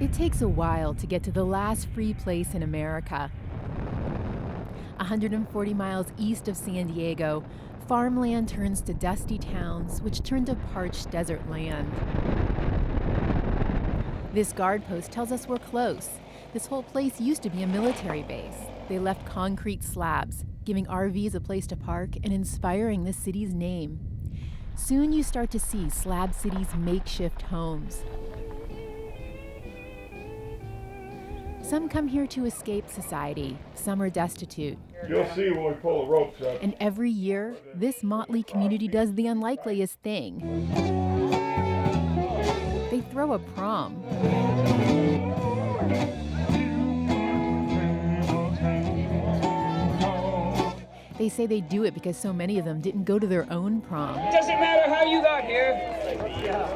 It takes a while to get to the last free place in America. 140 miles east of San Diego, farmland turns to dusty towns, which turn to parched desert land. This guard post tells us we're close. This whole place used to be a military base. They left concrete slabs, giving RVs a place to park and inspiring the city's name. Soon you start to see Slab City's makeshift homes. Some come here to escape society. Some are destitute. You'll see when we pull the ropes up. And every year, this motley community does the unlikeliest thing. They throw a prom. They say they do it because so many of them didn't go to their own prom. It doesn't matter how you got here.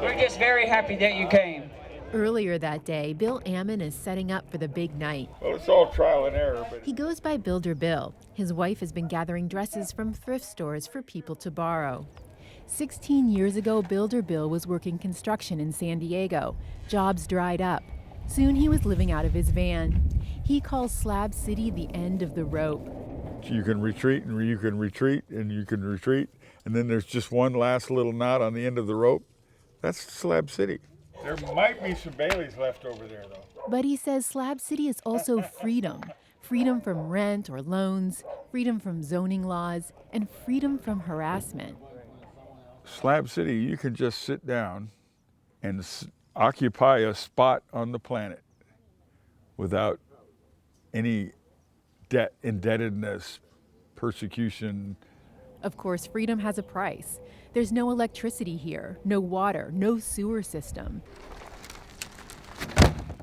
We're just very happy that you came. Earlier that day, Bill Ammon is setting up for the big night. Well, it's all trial and error. But He goes by Builder Bill. His wife has been gathering dresses from thrift stores for people to borrow. 16 years ago, Builder Bill was working construction in San Diego. Jobs dried up. Soon he was living out of his van. He calls Slab City the end of the rope. you can retreat and you can retreat and you can retreat, and then there's just one last little knot on the end of the rope. That's Slab City. There might be some Baileys left over there, though. But he says Slab City is also freedom. Freedom from rent or loans, freedom from zoning laws, and freedom from harassment. Slab City, you can just sit down and occupy a spot on the planet without any debt, indebtedness, persecution. Of course, freedom has a price. There's no electricity here, no water, no sewer system.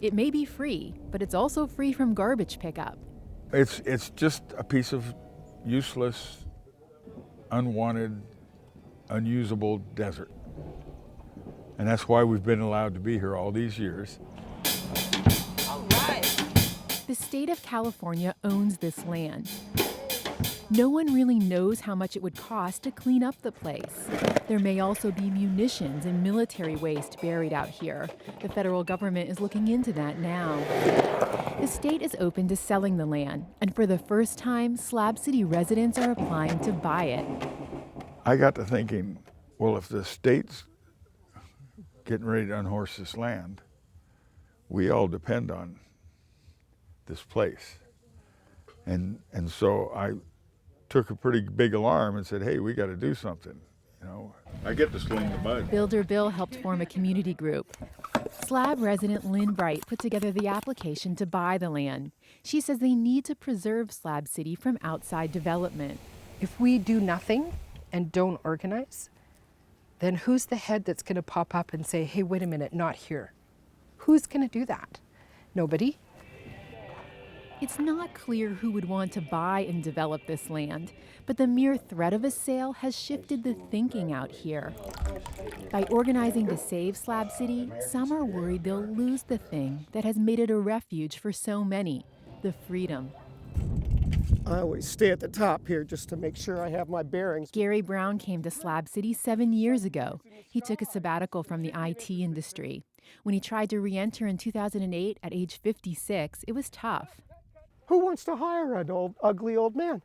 It may be free, but it's also free from garbage pickup. It's just a piece of useless, unwanted, unusable desert. And that's why we've been allowed to be here all these years. All right. The state of California owns this land. No one really knows how much it would cost to clean up the place. There may also be munitions and military waste buried out here. The federal government is looking into that now. The state is open to selling the land, and for the first time, Slab City residents are applying to buy it. I got to thinking, well, if the state's getting ready to unhorse this land, we all depend on this place. And so I took a pretty big alarm and said, hey, we got to do something. You know, I get to sling the mud. Builder Bill helped form a community group. Slab resident Lynn Bright put together the application to buy the land. She says they need to preserve Slab City from outside development. If we do nothing and don't organize, then who's the head that's going to pop up and say, hey, wait a minute, not here? Who's going to do that? Nobody. It's not clear who would want to buy and develop this land, but the mere threat of a sale has shifted the thinking out here. By organizing to save Slab City, some are worried they'll lose the thing that has made it a refuge for so many, the freedom. I always stay at the top here just to make sure I have my bearings. Gary Brown came to Slab City 7 years ago. He took a sabbatical from the IT industry. When he tried to re-enter in 2008 at age 56, it was tough. Who wants to hire an old, ugly old man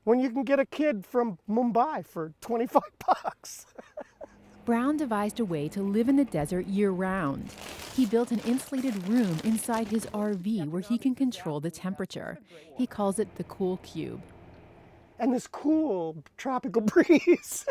when you can get a kid from Mumbai for $25? Brown devised a way to live in the desert year-round. He built an insulated room inside his RV where he can control the temperature. He calls it the Cool Cube. And this cool tropical breeze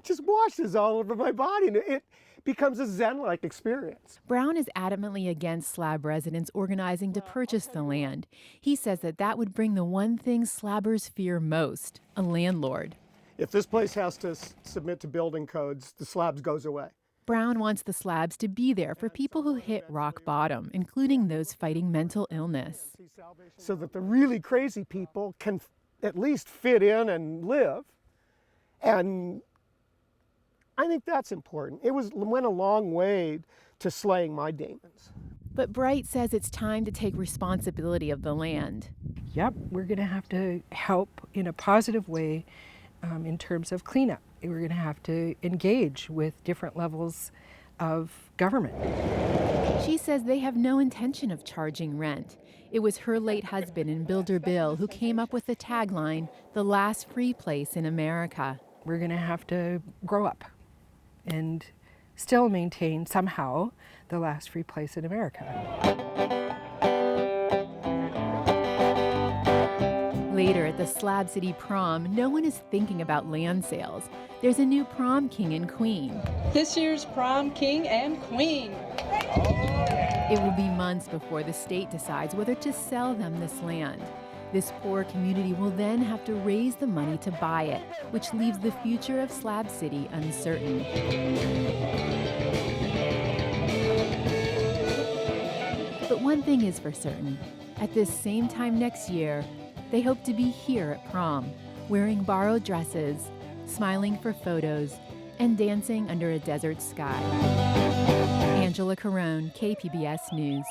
just washes all over my body, and it becomes a Zen-like experience. Brown is adamantly against Slab residents organizing to purchase the land. He says that would bring the one thing Slabbers fear most, a landlord. If this place has to submit to building codes, the slabs goes away. Brown wants the slabs to be there for people who hit rock bottom, including those fighting mental illness. So that the really crazy people can at least fit in and live. And I think that's important. Went a long way to slaying my demons. But Bright says it's time to take responsibility of the land. Yep, we're going to have to help in a positive way in terms of cleanup. We're going to have to engage with different levels of government. She says they have no intention of charging rent. It was her late husband and builder Bill who came up with the tagline, "The last free place in America." We're going to have to grow up and still maintain somehow the last free place in America. Later at the Slab City Prom, no one is thinking about land sales. There's a new prom king and queen. This year's prom king and queen. It will be months before the state decides whether to sell them this land. This poor community will then have to raise the money to buy it, which leaves the future of Slab City uncertain. But one thing is for certain. At this same time next year, they hope to be here at prom, wearing borrowed dresses, smiling for photos, and dancing under a desert sky. Angela Carone, KPBS News.